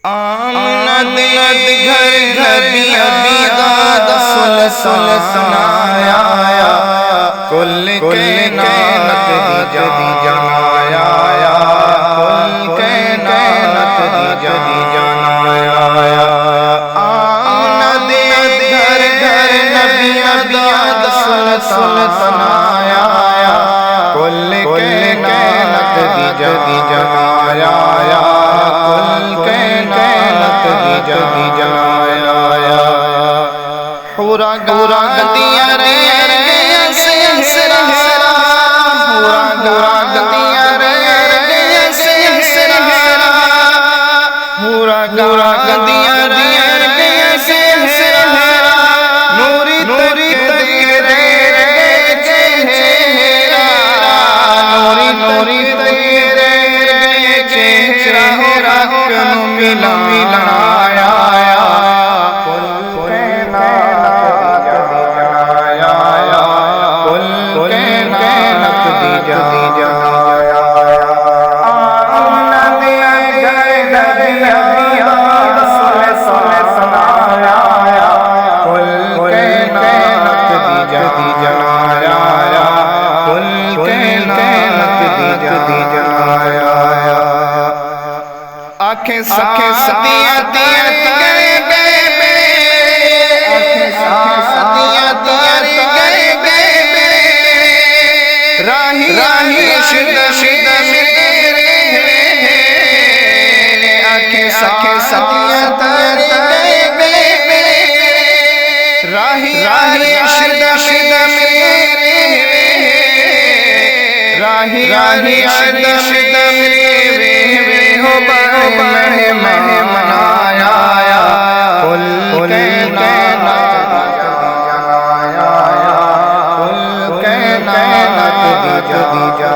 آمد گھر گھر داد سنایا کل کائنات دی جانایا کل کائنات دی جانایا آمد گھر گھر نبی داد سنایا کل کائنات دی جانایا دی جانایا پورا گورا گدیا رے سہرا پورا گورا گدیا رے سہرا پورا گورا گدیا رے سہرا نوری نوری تیرے چہرہ نوری نوری تیرے چہرہ رکن ملا آنکھیں سادیاں دیا گئے راہی راہی شد میرے آنکھیں سادیاں دیا گئے راہی راہی شد میرے راہی راہی شد میرے منایا کل کائنات دی جانایا